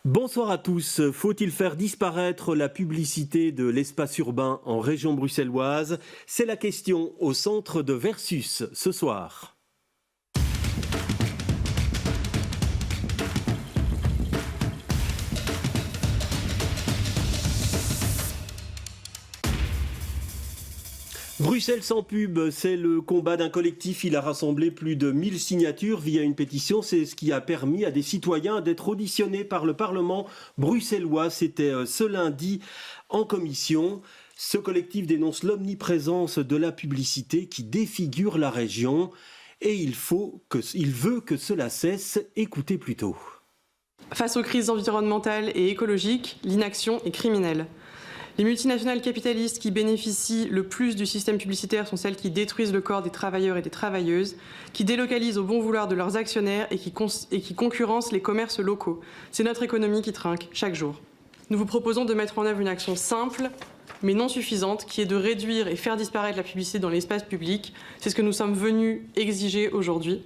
Bonsoir à tous. Faut-il faire disparaître la publicité de l'espace urbain en région bruxelloise? C'est la question au centre de Versus ce soir. Bruxelles sans pub, c'est le combat d'un collectif. Il a rassemblé plus de 1000 signatures via une pétition. C'est ce qui a permis à des citoyens d'être auditionnés par le Parlement bruxellois. C'était ce lundi en commission. Ce collectif dénonce l'omniprésence de la publicité qui défigure la région et il veut que cela cesse. Écoutez plutôt. Face aux crises environnementales et écologiques, l'inaction est criminelle. Les multinationales capitalistes qui bénéficient le plus du système publicitaire sont celles qui détruisent le corps des travailleurs et des travailleuses, qui délocalisent au bon vouloir de leurs actionnaires et qui concurrencent les commerces locaux. C'est notre économie qui trinque chaque jour. Nous vous proposons de mettre en œuvre une action simple, mais non suffisante, qui est de réduire et faire disparaître la publicité dans l'espace public. C'est ce que nous sommes venus exiger aujourd'hui.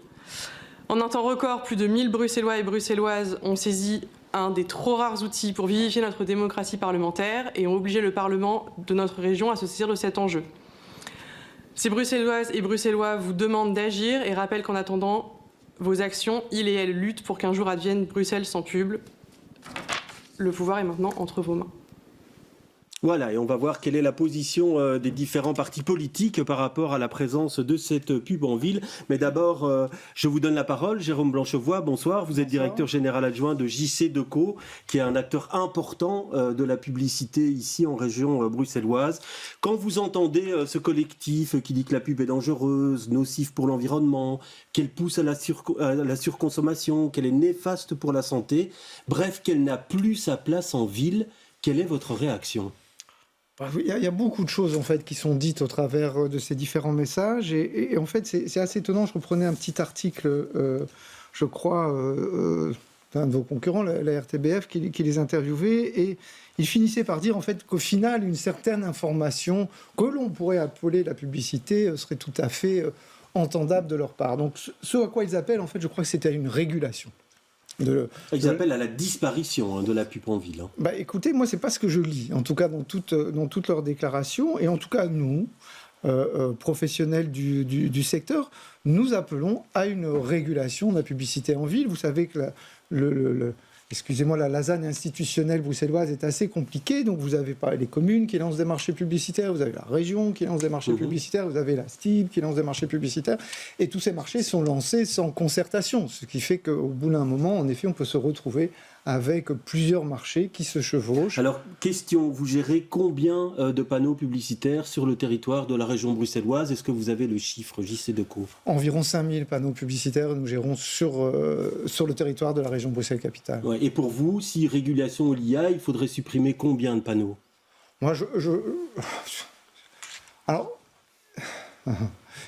En un temps record, plus de 1000 Bruxellois et Bruxelloises ont saisi un des trop rares outils pour vivifier notre démocratie parlementaire et ont obligé le Parlement de notre région à se saisir de cet enjeu. Ces Bruxelloises et Bruxellois vous demandent d'agir et rappellent qu'en attendant vos actions, ils et elles luttent pour qu'un jour advienne Bruxelles sans pub. Le pouvoir est maintenant entre vos mains. Voilà, et on va voir quelle est la position des différents partis politiques par rapport à la présence de cette pub en ville. Mais d'abord, je vous donne la parole. Jérôme Blanchevoix, bonsoir. Vous êtes directeur général adjoint de JC Decaux, qui est un acteur important de la publicité ici en région bruxelloise. Quand vous entendez ce collectif qui dit que la pub est dangereuse, nocive pour l'environnement, qu'elle pousse à la surconsommation, qu'elle est néfaste pour la santé, bref, qu'elle n'a plus sa place en ville, quelle est votre réaction ? Il y a beaucoup de choses en fait qui sont dites au travers de ces différents messages et en fait c'est assez étonnant. Je reprenais un petit article, je crois, d'un de vos concurrents, la RTBF, qui les interviewait et il finissait par dire en fait qu'au final une certaine information que l'on pourrait appeler la publicité serait tout à fait entendable de leur part. Donc ce à quoi ils appellent en fait, je crois que c'était une régulation. Ils appellent à la disparition de la pub en ville. Écoutez, moi, c'est pas ce que je lis, en tout cas dans toutes leurs déclarations. Et en tout cas, nous, professionnels du secteur, nous appelons à une régulation de la publicité en ville. Vous savez que excusez-moi, la lasagne institutionnelle bruxelloise est assez compliquée. Donc, vous avez pas les communes qui lancent des marchés publicitaires, vous avez la région qui lance des marchés publicitaires, vous avez la STIB qui lance des marchés publicitaires. Et tous ces marchés sont lancés sans concertation. Ce qui fait qu'au bout d'un moment, en effet, on peut se retrouver avec plusieurs marchés qui se chevauchent. Alors, question, vous gérez combien de panneaux publicitaires sur le territoire de la région bruxelloise? Est-ce que vous avez le chiffre, JC Decaux? Environ 5000 panneaux publicitaires nous gérons sur le territoire de la région Bruxelles-Capitale. Ouais, et pour vous, si régulation il y a, il faudrait supprimer combien de panneaux? Moi, Alors...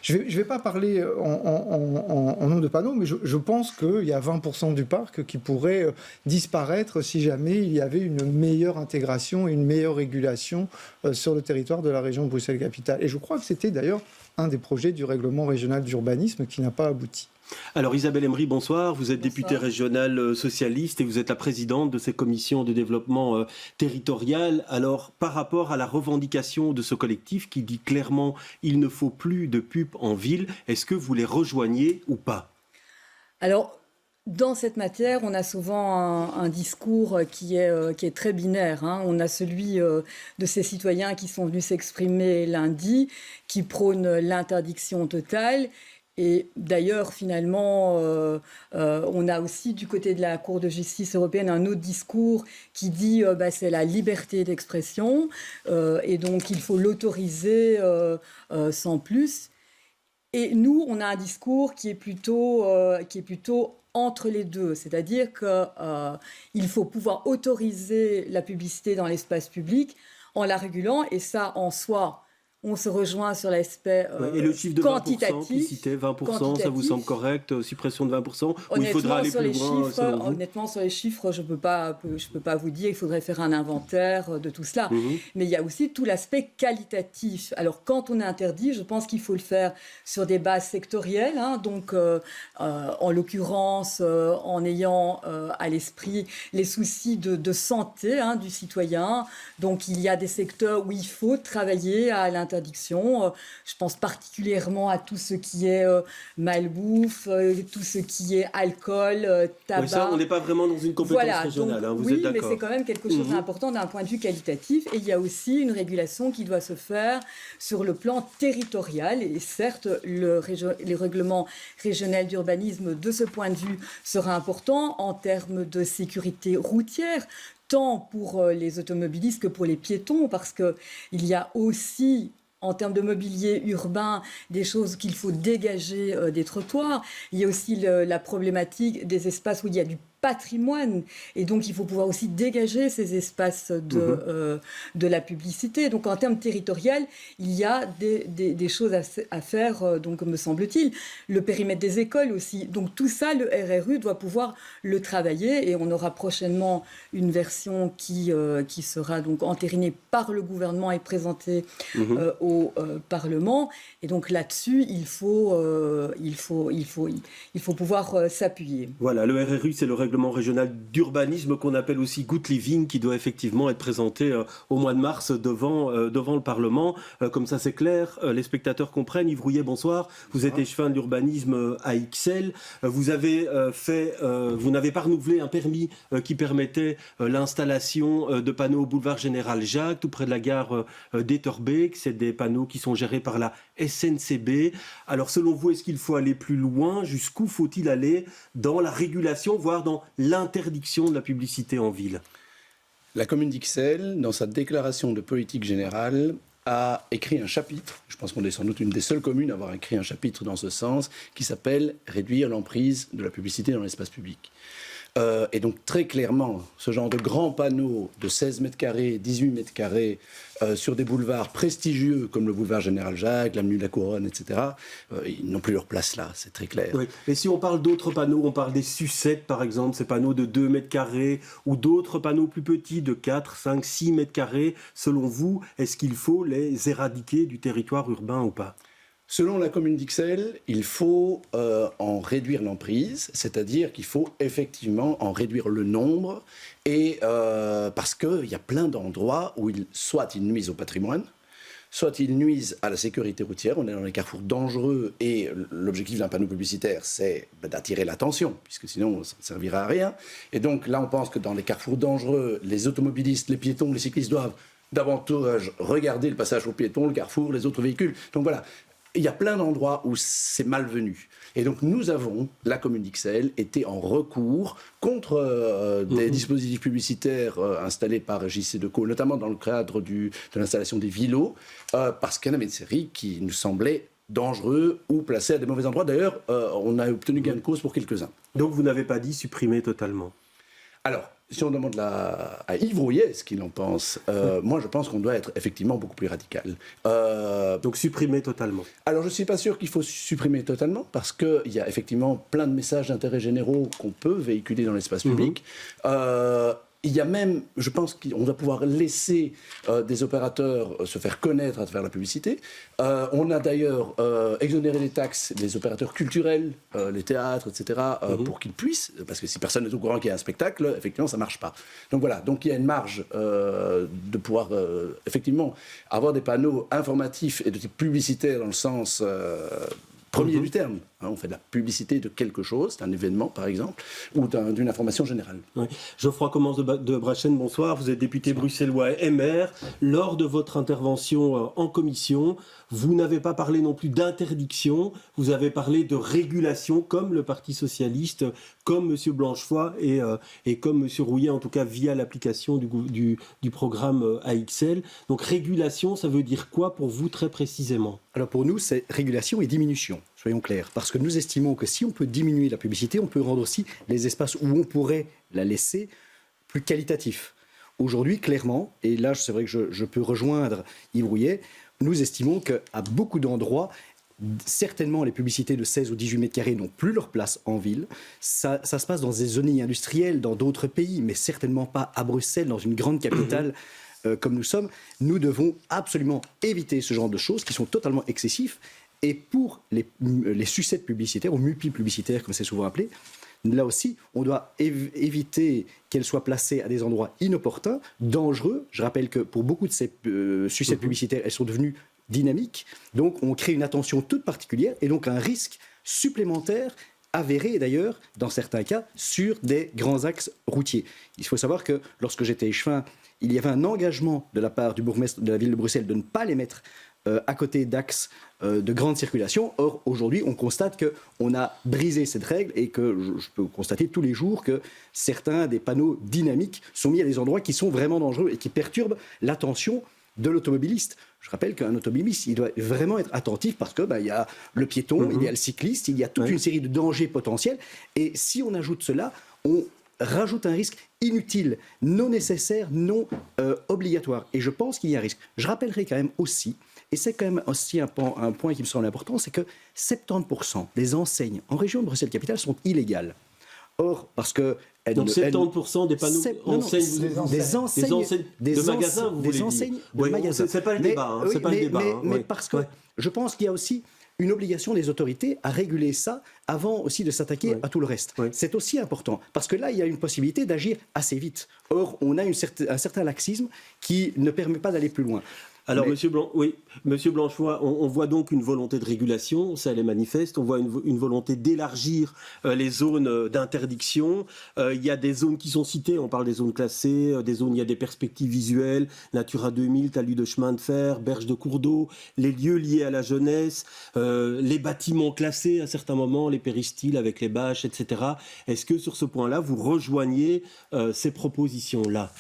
Je vais pas parler en nombre de panneaux, mais je pense qu'il y a 20% du parc qui pourrait disparaître si jamais il y avait une meilleure intégration et une meilleure régulation sur le territoire de la région Bruxelles-Capitale. Et je crois que c'était d'ailleurs un des projets du règlement régional d'urbanisme qui n'a pas abouti. Alors Isabelle Emery, bonsoir. Vous êtes députée régionale socialiste et vous êtes la présidente de ces commissions de développement territorial. Alors par rapport à la revendication de ce collectif qui dit clairement il ne faut plus de pub en ville, est-ce que vous les rejoignez ou pas? Alors dans cette matière, on a souvent un discours qui est très binaire. On a celui de ces citoyens qui sont venus s'exprimer lundi, qui prônent l'interdiction totale. Et d'ailleurs, finalement, on a aussi du côté de la Cour de justice européenne un autre discours qui dit c'est la liberté d'expression et donc il faut l'autoriser sans plus. Et nous, on a un discours qui est plutôt entre les deux, c'est-à-dire qu'il faut pouvoir autoriser la publicité dans l'espace public en la régulant et ça, en soi, on se rejoint sur l'aspect et le chiffre de 20% qui quantitatif. citait, 20%, ça vous semble correct? Suppression de 20%? Ou il faudra aller plus loin, selon vous? Honnêtement, sur les chiffres, je peux pas vous dire. Il faudrait faire un inventaire de tout cela. Mais il y a aussi tout l'aspect qualitatif. Alors, quand on interdit, je pense qu'il faut le faire sur des bases sectorielles. Donc, en l'occurrence, en ayant à l'esprit les soucis de santé du citoyen. Donc, il y a des secteurs où il faut travailler à l'interdiction. Je pense particulièrement à tout ce qui est malbouffe, tout ce qui est alcool, tabac. Oui, ça, on n'est pas vraiment dans une compétence régionale, donc, vous êtes d'accord. Oui, mais c'est quand même quelque chose d'important d'un point de vue qualitatif. Et il y a aussi une régulation qui doit se faire sur le plan territorial. Et certes, le règlement régional d'urbanisme, de ce point de vue, sera important en termes de sécurité routière, tant pour les automobilistes que pour les piétons, parce qu'il y a aussi, en termes de mobilier urbain, des choses qu'il faut dégager des trottoirs. Il y a aussi la problématique des espaces où il y a du patrimoine, et donc il faut pouvoir aussi dégager ces espaces de la publicité. Donc en termes territoriaux, il y a des choses à faire, donc me semble-t-il. Le périmètre des écoles aussi. Donc tout ça, le RRU doit pouvoir le travailler, et on aura prochainement une version qui sera donc entérinée par le gouvernement et présentée au Parlement. Et donc là-dessus, il faut pouvoir s'appuyer. Voilà, le RRU, c'est le règlement régional d'urbanisme qu'on appelle aussi Good Living, qui doit effectivement être présenté au mois de mars devant le Parlement. Comme ça, c'est clair, les spectateurs comprennent. Yves Rouillet, bonsoir. Vous êtes échevin de l'urbanisme à Ixelles. Vous n'avez pas renouvelé un permis qui permettait l'installation de panneaux au boulevard Général Jacques, tout près de la gare d'Etterbeek. C'est des panneaux qui sont gérés par la SNCB. Alors, selon vous, est-ce qu'il faut aller plus loin? Jusqu'où faut-il aller dans la régulation, voire dans l'interdiction de la publicité en ville? La commune d'Ixelles, dans sa déclaration de politique générale, a écrit un chapitre, je pense qu'on est sans doute une des seules communes à avoir écrit un chapitre dans ce sens, qui s'appelle « Réduire l'emprise de la publicité dans l'espace public ». Et donc très clairement, ce genre de grands panneaux de 16 mètres carrés, 18 mètres carrés, sur des boulevards prestigieux comme le boulevard Général Jacques, l'avenue de la Couronne, etc., ils n'ont plus leur place là, c'est très clair. Oui. Et si on parle d'autres panneaux, on parle des sucettes par exemple, ces panneaux de 2 mètres carrés, ou d'autres panneaux plus petits de 4, 5, 6 mètres carrés, selon vous, est-ce qu'il faut les éradiquer du territoire urbain ou pas? Selon la commune d'Ixelles, il faut en réduire l'emprise, c'est-à-dire qu'il faut effectivement en réduire le nombre, et parce qu'il y a plein d'endroits où soit ils nuisent au patrimoine, soit ils nuisent à la sécurité routière. On est dans les carrefours dangereux, et l'objectif d'un panneau publicitaire, c'est d'attirer l'attention, puisque sinon ça ne servira à rien. Et donc là, on pense que dans les carrefours dangereux, les automobilistes, les piétons, les cyclistes doivent davantage regarder le passage aux piétons, le carrefour, les autres véhicules. Donc voilà. Il y a plein d'endroits où c'est malvenu. Et donc nous avons, la commune d'Ixelles, été en recours contre des dispositifs publicitaires installés par JC-Decaux, notamment dans le cadre de l'installation des vilos, parce qu'il y en avait une série qui nous semblait dangereux ou placés à des mauvais endroits. D'ailleurs, on a obtenu gain de cause pour quelques-uns. Donc vous n'avez pas dit supprimer totalement? Alors, si on demande à Yves Rouillet ce qu'il en pense, moi je pense qu'on doit être effectivement beaucoup plus radical. Donc supprimer totalement? Alors je ne suis pas sûr qu'il faut supprimer totalement, parce qu'il y a effectivement plein de messages d'intérêt généraux qu'on peut véhiculer dans l'espace public. Il y a même, je pense qu'on doit pouvoir laisser des opérateurs se faire connaître à travers la publicité. On a d'ailleurs exonéré les taxes des opérateurs culturels, les théâtres, etc., pour qu'ils puissent, parce que si personne n'est au courant qu'il y a un spectacle, effectivement, ça ne marche pas. Donc voilà, donc il y a une marge de pouvoir effectivement avoir des panneaux informatifs et de type publicitaire dans le sens premier du terme. On fait de la publicité de quelque chose, d'un événement par exemple, ou d'une information générale. Oui. Geoffroy Commence de Brachen, bonsoir. Vous êtes député bruxellois MR. Lors de votre intervention en commission, vous n'avez pas parlé non plus d'interdiction, vous avez parlé de régulation, comme le Parti socialiste, comme M. Blanchefoy et comme M. Rouillet, en tout cas via l'application du programme AXL. Donc régulation, ça veut dire quoi pour vous très précisément? Alors pour nous, c'est régulation et diminution, soyons clairs. Parce que nous estimons que si on peut diminuer la publicité, on peut rendre aussi les espaces où on pourrait la laisser plus qualitatifs. Aujourd'hui, clairement, et là c'est vrai que je peux rejoindre Yves Rouillet, nous estimons qu'à beaucoup d'endroits, certainement, les publicités de 16 ou 18 mètres carrés n'ont plus leur place en ville. Ça se passe dans des zones industrielles, dans d'autres pays, mais certainement pas à Bruxelles, dans une grande capitale comme nous sommes. Nous devons absolument éviter ce genre de choses qui sont totalement excessifs. Et pour les sucettes publicitaires, ou multi-publicitaires, comme c'est souvent appelé, là aussi, on doit éviter qu'elles soient placées à des endroits inopportuns, dangereux. Je rappelle que pour beaucoup de ces sucettes publicitaires, elles sont devenues dynamique. Donc, on crée une attention toute particulière et donc un risque supplémentaire avéré d'ailleurs, dans certains cas, sur des grands axes routiers. Il faut savoir que lorsque j'étais échevin, il y avait un engagement de la part du bourgmestre de la ville de Bruxelles de ne pas les mettre à côté d'axes de grande circulation. Or, aujourd'hui, on constate qu'on a brisé cette règle et que je peux constater tous les jours que certains des panneaux dynamiques sont mis à des endroits qui sont vraiment dangereux et qui perturbent l'attention de l'automobiliste. Je rappelle qu'un automobiliste, il doit vraiment être attentif parce que il y a le piéton, il y a le cycliste, il y a toute une série de dangers potentiels. Et si on ajoute cela, on rajoute un risque inutile, non nécessaire, non obligatoire. Et je pense qu'il y a un risque. Je rappellerai quand même aussi, et c'est quand même aussi un point qui me semble important, c'est que 70% des enseignes en région de Bruxelles-Capitale sont illégales. Or, parce que... Donc 70% des panneaux des enseignes de magasins, vous voulez dire. De magasins. C'est pas le débat. Mais parce que je pense qu'il y a aussi une obligation des autorités à réguler ça avant aussi de s'attaquer à tout le reste. C'est aussi important, parce que là, il y a une possibilité d'agir assez vite. Or, on a un certain laxisme qui ne permet pas d'aller plus loin. Alors, Monsieur Blanchois, on voit donc une volonté de régulation, ça elle est manifeste, on voit une volonté d'élargir les zones d'interdiction. Il y a des zones qui sont citées, on parle des zones classées, des zones où il y a des perspectives visuelles, Natura 2000, talus de chemin de fer, berges de cours d'eau, les lieux liés à la jeunesse, les bâtiments classés à certains moments, les péristyles avec les bâches, etc. Est-ce que sur ce point-là, vous rejoignez ces propositions-là ?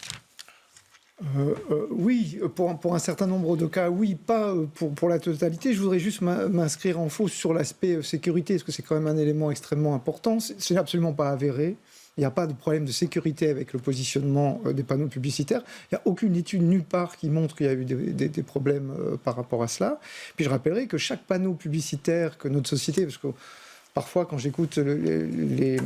Oui, pour un certain nombre de cas, oui, pas pour la totalité. Je voudrais juste m'inscrire en faux sur l'aspect sécurité, parce que c'est quand même un élément extrêmement important. C'est absolument pas avéré. Il n'y a pas de problème de sécurité avec le positionnement des panneaux publicitaires. Il n'y a aucune étude nulle part qui montre qu'il y a eu des problèmes par rapport à cela. Puis je rappellerai que chaque panneau publicitaire que notre société, parce que parfois, quand j'écoute les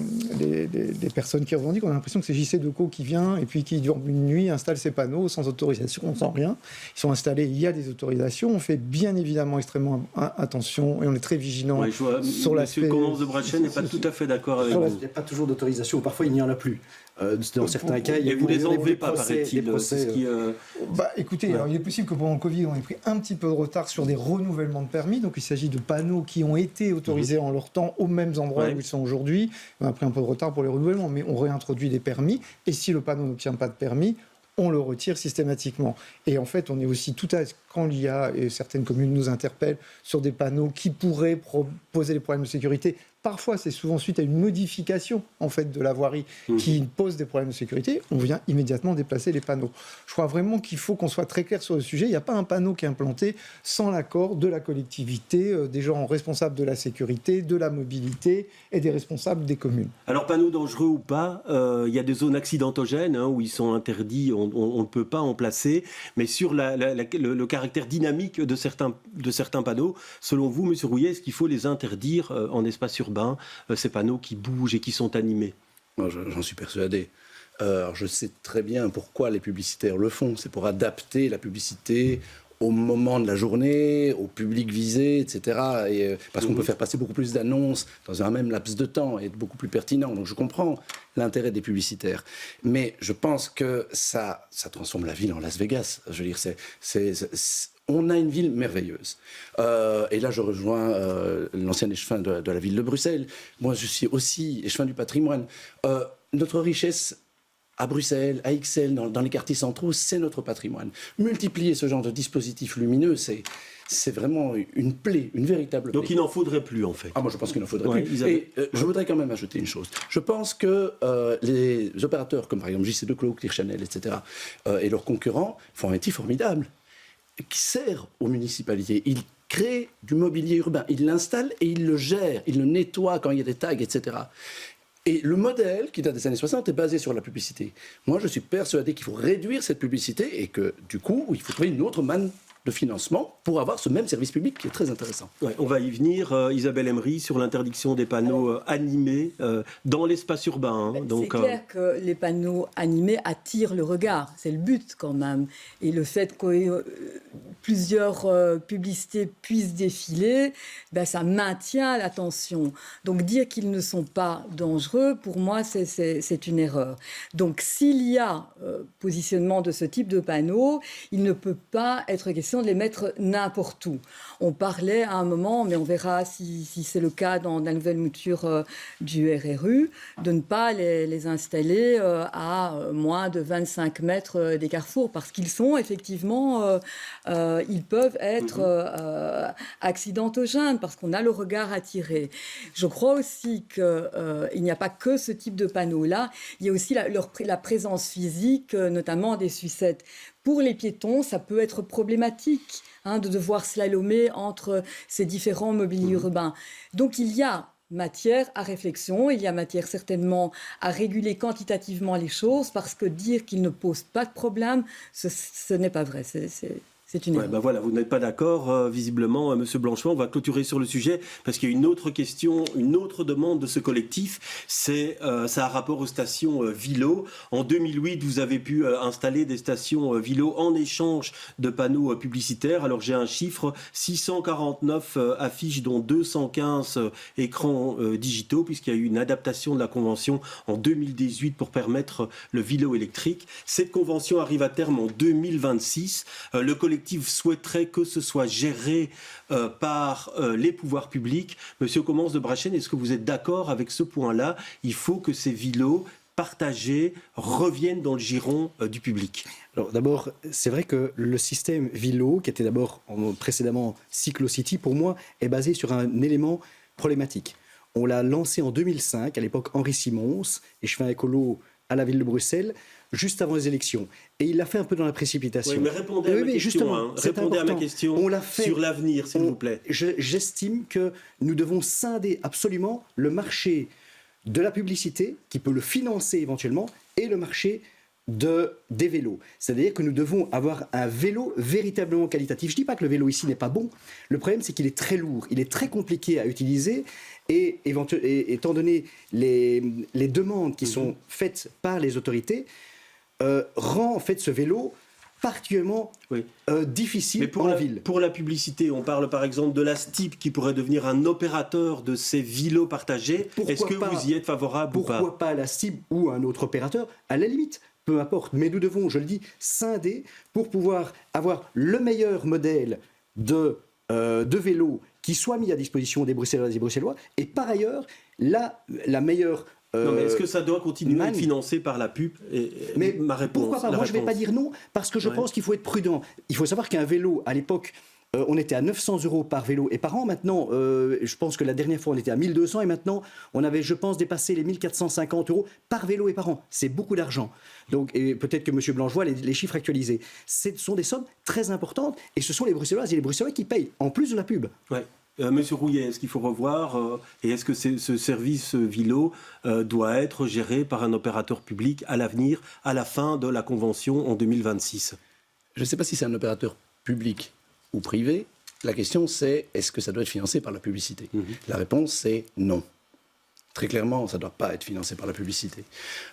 personnes qui revendiquent, on a l'impression que c'est JC Decaux qui vient et puis qui, durant une nuit, installe ces panneaux sans autorisation, on sent rien. Ils sont installés, il y a des autorisations. On fait bien évidemment extrêmement attention et on est très vigilant sur l'aspect... Monsieur Commence de Brachen n'est pas tout à fait d'accord avec vous. Il n'y a pas toujours d'autorisation, parfois il n'y en a plus. Dans certains cas, il y a vous les enlevez pas, paraît-il. Écoutez, alors, il est possible que pendant le Covid, on ait pris un petit peu de retard sur des renouvellements de permis. Donc, il s'agit de panneaux qui ont été autorisés en leur temps aux mêmes endroits où ils sont aujourd'hui. On a pris un peu de retard pour les renouvellements, mais on réintroduit des permis. Et si le panneau n'obtient pas de permis, on le retire systématiquement. Et en fait, on est aussi quand il y a, et certaines communes nous interpellent sur des panneaux qui pourraient poser des problèmes de sécurité. Parfois, c'est souvent suite à une modification en fait de la voirie qui pose des problèmes de sécurité. On vient immédiatement déplacer les panneaux. Je crois vraiment qu'il faut qu'on soit très clair sur le sujet. Il n'y a pas un panneau qui est implanté sans l'accord de la collectivité, des gens responsables de la sécurité, de la mobilité et des responsables des communes. Alors, panneaux dangereux ou pas, il y a des zones accidentogènes où ils sont interdits, on ne peut pas en placer. Mais sur le caractère dynamique de certains panneaux, selon vous, Monsieur Rouillet, est-ce qu'il faut les interdire en espace urbain, ces panneaux qui bougent et qui sont animés? Moi, j'en suis persuadé. Alors, je sais très bien pourquoi les publicitaires le font. C'est pour adapter la publicité au moment de la journée, au public visé, etc. Parce qu'on peut faire passer beaucoup plus d'annonces dans un même laps de temps et être beaucoup plus pertinent. Donc je comprends l'intérêt des publicitaires. Mais je pense que ça transforme la ville en Las Vegas. Je veux dire, on a une ville merveilleuse. Et là, je rejoins l'ancien échevin de la ville de Bruxelles. Moi, je suis aussi échevin du patrimoine. Notre richesse à Bruxelles, à Ixelles, dans les quartiers centraux, c'est notre patrimoine. Multiplier ce genre de dispositifs lumineux, c'est vraiment une plaie, une véritable plaie. Donc il n'en faudrait plus, en fait. Moi, je pense qu'il n'en faudrait plus. Et je voudrais quand même ajouter une chose. Je pense que les opérateurs, comme par exemple JC Decaux, Clear Channel, etc., et leurs concurrents, font un métier formidable qui sert aux municipalités. Ils créent du mobilier urbain, ils l'installent et ils le gèrent, ils le nettoient quand il y a des tags, etc. Et le modèle, qui date des années 60, est basé sur la publicité. Moi, je suis persuadé qu'il faut réduire cette publicité et que, du coup, il faut trouver une autre manne de financement pour avoir ce même service public qui est très intéressant. Ouais, on va y venir, Isabelle Emery, sur l'interdiction des panneaux animés dans l'espace urbain. C'est clair que les panneaux animés attirent le regard, c'est le but quand même. Et le fait que plusieurs publicités puissent défiler, ça maintient l'attention. Donc dire qu'ils ne sont pas dangereux, pour moi, c'est une erreur. Donc s'il y a positionnement de ce type de panneaux, il ne peut pas être question de les mettre n'importe où. On parlait à un moment, mais on verra si c'est le cas dans la nouvelle mouture du RRU, de ne pas les installer à moins de 25 mètres des carrefours, parce qu'ils sont effectivement, ils peuvent être accidentogènes, parce qu'on a le regard attiré. Je crois aussi qu'il n'y a pas que ce type de panneaux-là, il y a aussi la présence physique, notamment des sucettes. Pour les piétons, ça peut être problématique de devoir slalomer entre ces différents mobiliers urbains. Donc il y a matière à réflexion, il y a matière certainement à réguler quantitativement les choses, parce que dire qu'ils ne posent pas de problème, ce n'est pas vrai. C'est une erreur. Voilà, vous n'êtes pas d'accord, visiblement, Monsieur Blanchot. On va clôturer sur le sujet, parce qu'il y a une autre question, une autre demande de ce collectif, ça a rapport aux stations Vilo. En 2008, vous avez pu installer des stations Vilo en échange de panneaux publicitaires. Alors j'ai un chiffre, 649 affiches, dont 215 écrans digitaux, puisqu'il y a eu une adaptation de la convention en 2018 pour permettre le Vilo électrique. Cette convention arrive à terme en 2026. Le collectif souhaiterait que ce soit géré par les pouvoirs publics. Monsieur Commence de Brachen, est-ce que vous êtes d'accord avec ce point-là? Il faut que ces Vilos partagés reviennent dans le giron du public. Alors d'abord, c'est vrai que le système Vilo, qui était d'abord précédemment Cyclocity, pour moi, est basé sur un élément problématique. On l'a lancé en 2005, à l'époque Henri Simons, échevin écolo à la ville de Bruxelles, juste avant les élections. Et il l'a fait un peu dans la précipitation. Oui, mais répondez à ma question, On l'a fait, sur l'avenir, s'il vous plaît. J'estime que nous devons scinder absolument le marché de la publicité, qui peut le financer éventuellement, et le marché des vélos. C'est-à-dire que nous devons avoir un vélo véritablement qualitatif. Je ne dis pas que le vélo ici n'est pas bon. Le problème, c'est qu'il est très lourd, il est très compliqué à utiliser, et étant donné les demandes qui sont faites par les autorités, rend en fait ce vélo particulièrement difficile en ville. Pour la publicité, on parle par exemple de la STIP qui pourrait devenir un opérateur de ces Vilos partagés. Est-ce que vous y êtes favorable ou pas? Pourquoi pas la STIP ou un autre opérateur? À la limite, peu importe. Mais nous devons, je le dis, scinder pour pouvoir avoir le meilleur modèle de vélo qui soit mis à disposition des Bruxellois et des Bruxellois, et par ailleurs, la meilleure... Non, mais est-ce que ça doit continuer à être financé par la pub? Mais ma réponse, pourquoi pas? Moi, je ne vais pas dire non, parce que je pense qu'il faut être prudent. Il faut savoir qu'un vélo, à l'époque, on était à 900 € par vélo et par an. Maintenant, je pense que la dernière fois, on était à 1200 et maintenant, on avait, je pense, dépassé les 1450 € par vélo et par an. C'est beaucoup d'argent. Donc, et peut-être que M. Blanche voit les chiffres actualisés. Ce sont des sommes très importantes et ce sont les Bruxelloises et les Bruxellois qui payent, en plus de la pub. Ouais. Monsieur Rouillet, est-ce qu'il faut revoir et est-ce que ce service Vilo doit être géré par un opérateur public à l'avenir, à la fin de la convention en 2026? Je ne sais pas si c'est un opérateur public ou privé. La question c'est, est-ce que ça doit être financé par la publicité? La réponse c'est non. Très clairement, ça ne doit pas être financé par la publicité.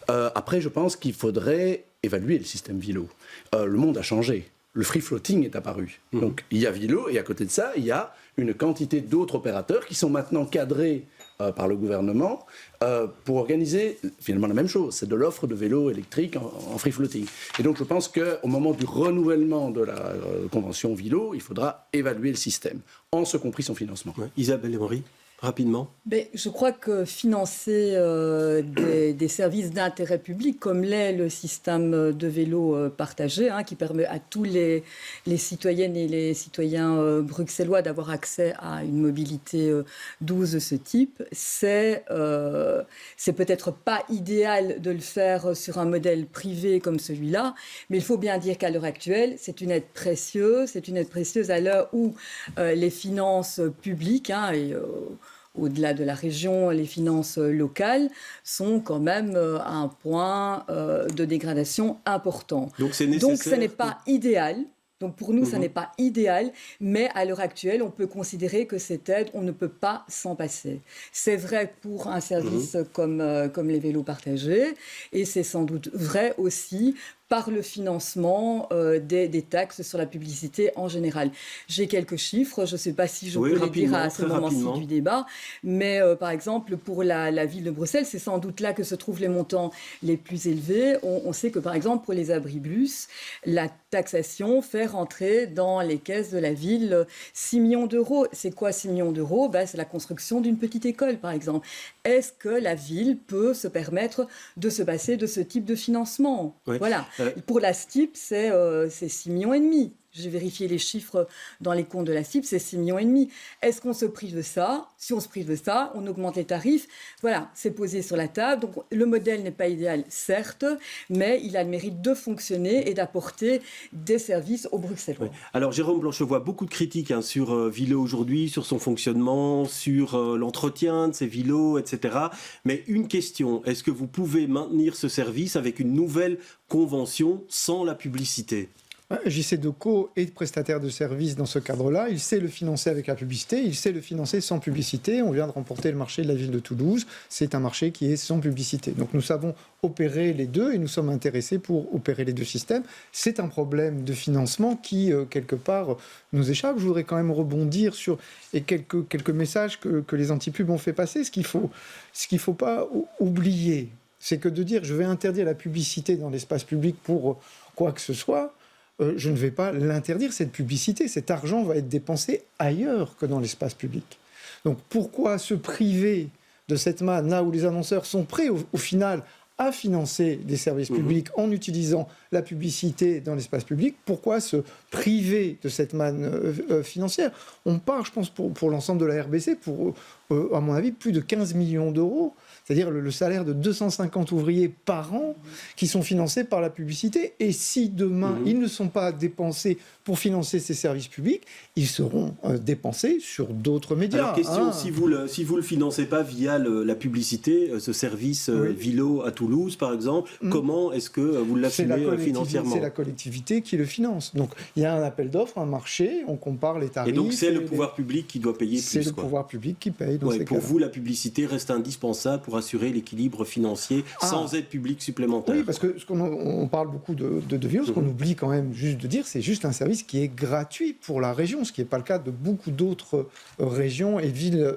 Après, je pense qu'il faudrait évaluer le système Vilo. Le monde a changé. Le free floating est apparu. Donc il y a Vilo et à côté de ça, il y a une quantité d'autres opérateurs qui sont maintenant cadrés par le gouvernement pour organiser finalement la même chose. C'est de l'offre de vélos électriques en free floating. Et donc je pense qu'au moment du renouvellement de la convention Vilo, il faudra évaluer le système, en ce compris son financement. Ouais. Isabelle Emery, rapidement. Je crois que financer des services d'intérêt public, comme l'est le système de vélo partagé, qui permet à tous les citoyennes et les citoyens bruxellois d'avoir accès à une mobilité douce de ce type, c'est peut-être pas idéal de le faire sur un modèle privé comme celui-là, mais il faut bien dire qu'à l'heure actuelle, c'est une aide précieuse à l'heure où les finances publiques au-delà de la région, les finances locales sont quand même à un point de dégradation important. Donc c'est nécessaire. Donc ce n'est pas idéal, Donc pour nous, ça n'est pas idéal, mais à l'heure actuelle, on peut considérer que cette aide, on ne peut pas s'en passer. C'est vrai pour un service comme les vélos partagés, et c'est sans doute vrai aussi par le financement des taxes sur la publicité en général. J'ai quelques chiffres, je ne sais pas si je peux les dire à ce moment-ci du débat, mais par exemple, pour la ville de Bruxelles, c'est sans doute là que se trouvent les montants les plus élevés. On sait que par exemple, pour les abribus, la taxation fait rentrer dans les caisses de la ville 6 millions d'euros. C'est quoi 6 millions d'euros ? C'est la construction d'une petite école, par exemple. Est-ce que la ville peut se permettre de se passer de ce type de financement ? Voilà. Pour la STIP, c'est 6,5 millions. J'ai vérifié les chiffres dans les comptes de la STIP, c'est 6,5 millions. Est-ce qu'on se prive de ça ? Si on se prive de ça, on augmente les tarifs. Voilà, c'est posé sur la table. Donc le modèle n'est pas idéal, certes, mais il a le mérite de fonctionner et d'apporter des services aux Bruxellois. Alors Jérôme Blanchevoix, beaucoup de critiques sur Vilo aujourd'hui, sur son fonctionnement, sur l'entretien de ces Vilos, etc. Mais une question, est-ce que vous pouvez maintenir ce service avec une nouvelle convention sans la publicité ? JC Deco est prestataire de services dans ce cadre-là. Il sait le financer avec la publicité, il sait le financer sans publicité. On vient de remporter le marché de la ville de Toulouse. C'est un marché qui est sans publicité. Donc nous savons opérer les deux et nous sommes intéressés pour opérer les deux systèmes. C'est un problème de financement qui, quelque part, nous échappe. Je voudrais quand même rebondir sur quelques messages que les antipubs ont fait passer. Ce qu'il faut pas oublier, c'est que de dire je vais interdire la publicité dans l'espace public pour quoi que ce soit, je ne vais pas l'interdire, cette publicité. Cet argent va être dépensé ailleurs que dans l'espace public. Donc pourquoi se priver de cette manne là où les annonceurs sont prêts au final à financer des services publics en utilisant la publicité dans l'espace public? Pourquoi se priver de cette manne financière? On part, je pense, pour l'ensemble de la RBC, pour, à mon avis, plus de 15 millions d'euros. C'est-à-dire le salaire de 250 ouvriers par an qui sont financés par la publicité. Et si demain, ils ne sont pas dépensés pour financer ces services publics, ils seront dépensés sur d'autres médias. Alors question, si vous le financez pas via la publicité, ce service Vilo à Toulouse, par exemple, comment est-ce que vous l'assumez financièrement ? C'est la collectivité qui le finance. Donc il y a un appel d'offres, un marché, on compare les tarifs. Et donc c'est le pouvoir public qui doit payer plus. C'est le pouvoir public qui paye dans ces pour cas-là. vous, la publicité reste indispensable pour assurer l'équilibre financier sans aide publique supplémentaire. Oui, parce que on parle beaucoup de Vilo, ce qu'on oublie quand même juste de dire, c'est juste un service qui est gratuit pour la région, ce qui n'est pas le cas de beaucoup d'autres régions et villes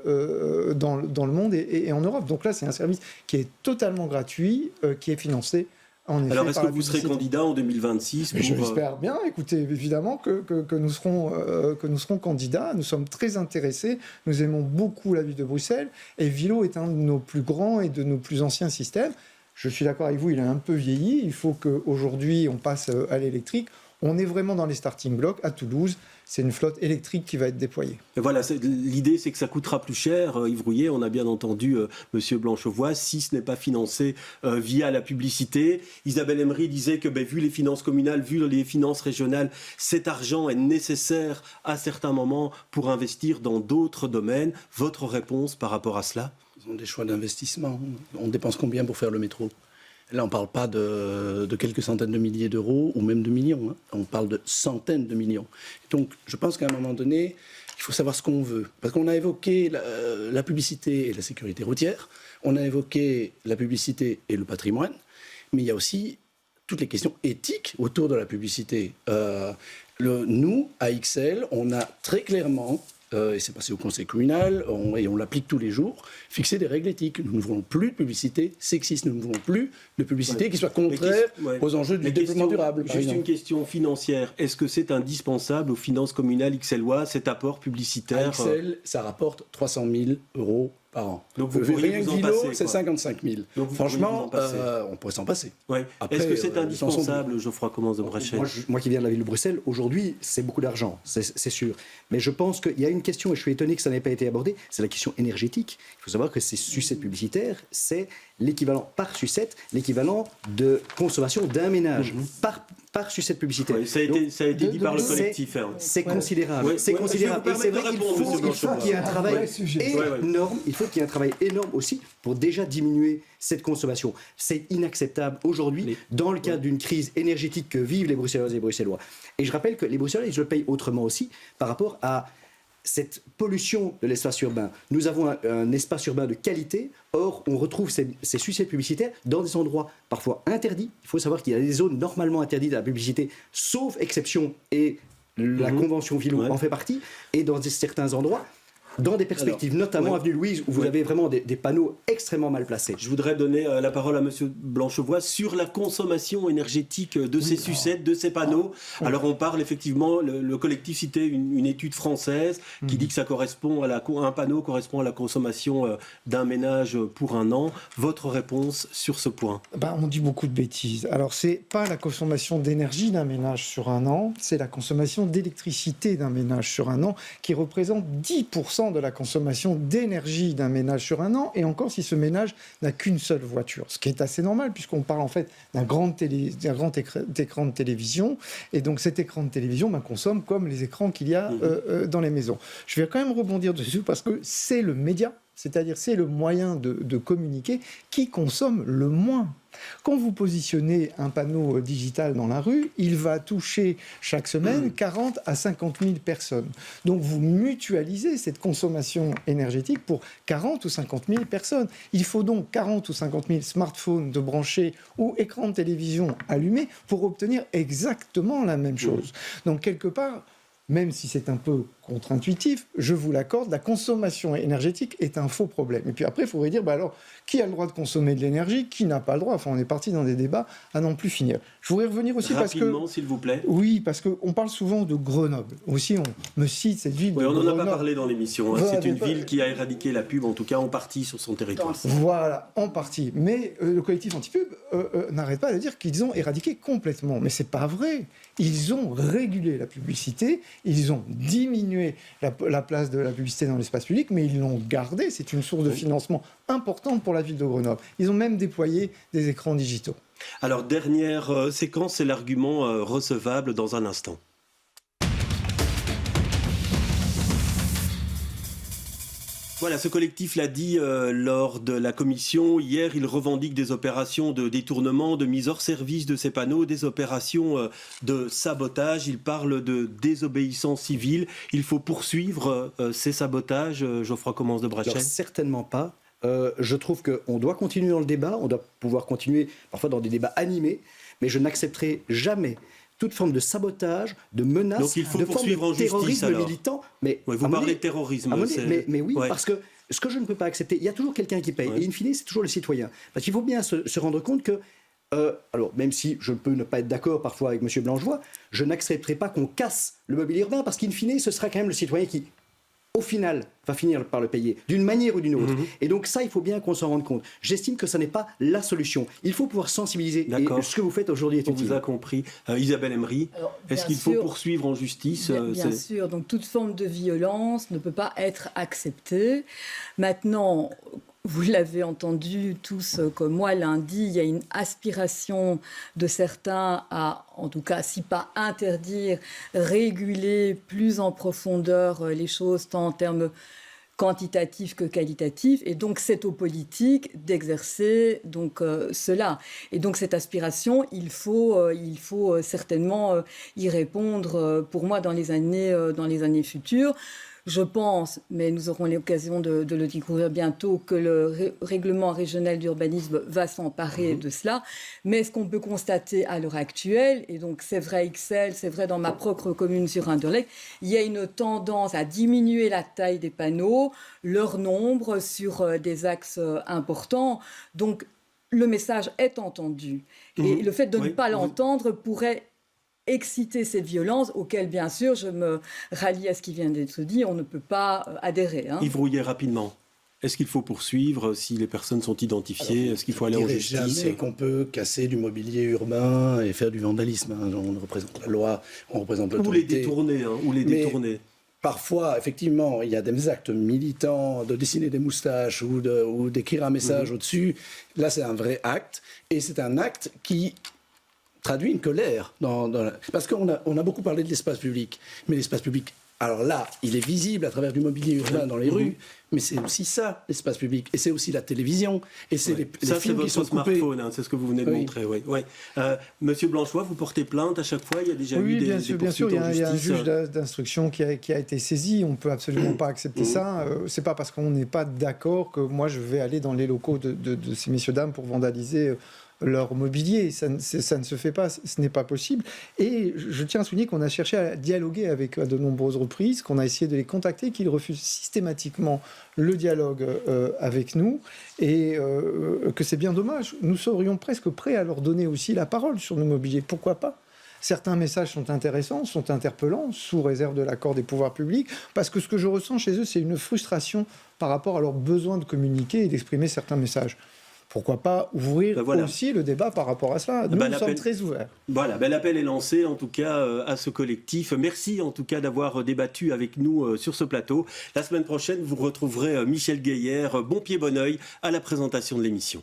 dans le monde et en Europe. Donc là, c'est un service qui est totalement gratuit, qui est financé. Alors, est-ce que vous serez candidat en 2026 Je l'espère bien. Écoutez, évidemment que nous serons candidats. Nous sommes très intéressés. Nous aimons beaucoup la ville de Bruxelles. Et Vilo est un de nos plus grands et de nos plus anciens systèmes. Je suis d'accord avec vous, il a un peu vieilli. Il faut qu'aujourd'hui, on passe à l'électrique. On est vraiment dans les starting blocks à Toulouse. C'est une flotte électrique qui va être déployée. Et voilà, l'idée, c'est que ça coûtera plus cher. Yves Rouillet, on a bien entendu Monsieur Blanchevoix, si ce n'est pas financé via la publicité. Isabelle Emery disait que vu les finances communales, vu les finances régionales, cet argent est nécessaire à certains moments pour investir dans d'autres domaines. Votre réponse par rapport à cela ? Ce sont des choix d'investissement. On dépense combien pour faire le métro ? Là, on ne parle pas de quelques centaines de milliers d'euros ou même de millions. On parle de centaines de millions. Donc, je pense qu'à un moment donné, il faut savoir ce qu'on veut. Parce qu'on a évoqué la publicité et la sécurité routière. On a évoqué la publicité et le patrimoine. Mais il y a aussi toutes les questions éthiques autour de la publicité. Nous, à XL, on a très clairement... et c'est passé au conseil communal, et on l'applique tous les jours, fixer des règles éthiques. Nous ne voulons plus de publicité sexiste, nous ne voulons plus de publicité qui soit contraire aux enjeux du développement durable. Juste une question financière. Est-ce que c'est indispensable aux finances communales XLois, cet apport publicitaire ? À XL, ça rapporte 300 000 euros par an. Donc vous pourriez vous en passer. C'est 55 000. Donc franchement, on pourrait s'en passer. Ouais. Est-ce que c'est indispensable, Geoffroy Commence de Brechet ? Moi qui viens de la ville de Bruxelles, aujourd'hui, c'est beaucoup d'argent, c'est sûr. Mais je pense qu'il y a une question, et je suis étonné que ça n'ait pas été abordé, c'est la question énergétique. Il faut savoir que ces sucettes publicitaires, c'est l'équivalent par sucette, l'équivalent de consommation d'un ménage. par succès publicitaire. Oui, ça a été dit par le collectif. C'est considérable. Ouais. C'est considérable. Et c'est vrai qu'il faut qu'il y ait un travail énorme. Il faut qu'il y ait un travail énorme aussi pour déjà diminuer cette consommation. C'est inacceptable aujourd'hui dans le cadre d'une crise énergétique que vivent les Bruxelloises et les Bruxellois. Et je rappelle que les Bruxellois, ils le payent autrement aussi par rapport à cette pollution de l'espace urbain. Nous avons un espace urbain de qualité, or on retrouve ces succès publicitaires dans des endroits parfois interdits. Il faut savoir qu'il y a des zones normalement interdites à la publicité, sauf exception, et la Convention Philo en fait partie, et dans certains endroits, dans des perspectives, notamment avenue Louise, où vous avez vraiment des panneaux extrêmement mal placés. Je voudrais donner la parole à Monsieur Blanchevoix sur la consommation énergétique de ces sucettes, de ces panneaux. Alors on parle effectivement, le collectif citait une étude française qui dit que ça correspond un panneau correspond à la consommation d'un ménage pour un an. Votre réponse sur ce point? On dit beaucoup de bêtises. Alors c'est pas la consommation d'énergie d'un ménage sur un an, c'est la consommation d'électricité d'un ménage sur un an qui représente 10% de la consommation d'énergie d'un ménage sur un an, et encore si ce ménage n'a qu'une seule voiture, ce qui est assez normal puisqu'on parle en fait d'un grand écran de télévision, et donc cet écran de télévision consomme comme les écrans qu'il y a dans les maisons. Je vais quand même rebondir dessus parce que c'est le média, c'est-à-dire c'est le moyen de communiquer qui consomme le moins. Quand vous positionnez un panneau digital dans la rue, il va toucher chaque semaine 40 à 50 000 personnes. Donc vous mutualisez cette consommation énergétique pour 40 ou 50 000 personnes. Il faut donc 40 ou 50 000 smartphones de branchés ou écrans de télévision allumés pour obtenir exactement la même chose. Donc quelque part, même si c'est un peu contre-intuitif, je vous l'accorde, la consommation énergétique est un faux problème. Et puis après, il faudrait dire, alors, qui a le droit de consommer de l'énergie, qui n'a pas le droit? Enfin, on est parti dans des débats à n'en plus finir. Je voudrais revenir aussi rapidement, s'il vous plaît. Oui, parce qu'on parle souvent de Grenoble. Aussi, on me cite cette ville de on Grenoble. n'en a pas parlé dans l'émission. C'est une ville qui a éradiqué la pub, en tout cas en partie sur son territoire. Voilà, en partie. Mais le collectif anti-pub n'arrête pas de dire qu'ils ont éradiqué complètement. Mais c'est pas vrai. Ils ont régulé la publicité, ils ont diminué la place de la publicité dans l'espace public, mais ils l'ont gardée. C'est une source de financement importante pour la ville de Grenoble. Ils ont même déployé des écrans digitaux. Alors, dernière séquence, c'est l'argument recevable dans un instant. Voilà, ce collectif l'a dit lors de la commission. Hier, il revendique des opérations de détournement, de mise hors service de ces panneaux, des opérations de sabotage. Il parle de désobéissance civile. Il faut poursuivre ces sabotages. Geoffroy Commence de Brachel. Certainement pas. Je trouve qu'on doit continuer dans le débat. On doit pouvoir continuer parfois dans des débats animés. Mais je n'accepterai jamais toute forme de sabotage, de menace, donc il faut de poursuivre forme en de terrorisme justice, alors. militant. Mais vous parlez de terrorisme. Mais oui, parce que ce que je ne peux pas accepter, il y a toujours quelqu'un qui paye. Et in fine, c'est toujours le citoyen. Parce qu'il faut bien se rendre compte que, alors même si je peux ne pas être d'accord parfois avec M. Blanchevoix, je n'accepterai pas qu'on casse le mobilier urbain, parce qu'in fine, ce sera quand même le citoyen qui, au final, va finir par le payer, d'une manière ou d'une autre. Et donc ça, il faut bien qu'on s'en rende compte. J'estime que ça n'est pas la solution. Il faut pouvoir sensibiliser. Et ce que vous faites aujourd'hui est utile. On vous a compris. Isabelle Emery, est-ce qu'il faut poursuivre en justice? Bien sûr. Donc toute forme de violence ne peut pas être acceptée. Maintenant, vous l'avez entendu tous comme moi lundi, il y a une aspiration de certains à, en tout cas, si pas interdire, réguler plus en profondeur les choses, tant en termes quantitatifs que qualitatifs. Et donc, c'est aux politiques d'exercer cela. Et donc, cette aspiration, il faut certainement y répondre, pour moi, dans les années futures. Je pense, mais nous aurons l'occasion de le découvrir bientôt, que le règlement régional d'urbanisme va s'emparer de cela. Mais ce qu'on peut constater à l'heure actuelle, et donc c'est vrai à Ixelles, c'est vrai dans ma propre commune sur Anderlecht, il y a une tendance à diminuer la taille des panneaux, leur nombre sur des axes importants. Donc le message est entendu. Et le fait de ne pas l'entendre pourrait exciter cette violence auquel, bien sûr, je me rallie à ce qui vient d'être dit, on ne peut pas adhérer. Yves Rouillet, rapidement. Est-ce qu'il faut poursuivre si les personnes sont identifiées? Est-ce qu'il faut aller en justice? Je ne dirais jamais qu'on peut casser du mobilier urbain et faire du vandalisme. On représente la loi, on représente l'autorité. Ou les détourner. Parfois, effectivement, il y a des actes militants de dessiner des moustaches ou d'écrire un message au-dessus. Là, c'est un vrai acte. Et c'est un acte qui traduit une colère. Parce qu'on a beaucoup parlé de l'espace public, mais l'espace public, alors là, il est visible à travers du mobilier urbain dans les rues, mais c'est aussi ça, l'espace public. Et c'est aussi la télévision. Et c'est les films qui sont coupés. Smartphone, hein, c'est ce que vous venez de montrer. Oui. Monsieur Blanchois, vous portez plainte à chaque fois? Il y a déjà eu des poursuites en justice. Il y a un juge d'instruction qui a été saisi. On ne peut absolument pas accepter ça. C'est pas parce qu'on n'est pas d'accord que moi je vais aller dans les locaux de ces messieurs-dames pour vandaliser leur mobilier. Ça ne se fait pas, ce n'est pas possible. Et je tiens à souligner qu'on a cherché à dialoguer avec à de nombreuses reprises, qu'on a essayé de les contacter, qu'ils refusent systématiquement le dialogue avec nous, et que c'est bien dommage. Nous serions presque prêts à leur donner aussi la parole sur nos mobiliers. Pourquoi pas ? Certains messages sont intéressants, sont interpellants, sous réserve de l'accord des pouvoirs publics, parce que ce que je ressens chez eux, c'est une frustration par rapport à leur besoin de communiquer et d'exprimer certains messages. Pourquoi pas ouvrir aussi le débat par rapport à cela? Nous sommes très ouverts. Voilà, l'appel est lancé en tout cas à ce collectif. Merci en tout cas d'avoir débattu avec nous sur ce plateau. La semaine prochaine, vous retrouverez Michel Guéhière, bon pied, bon oeil, à la présentation de l'émission.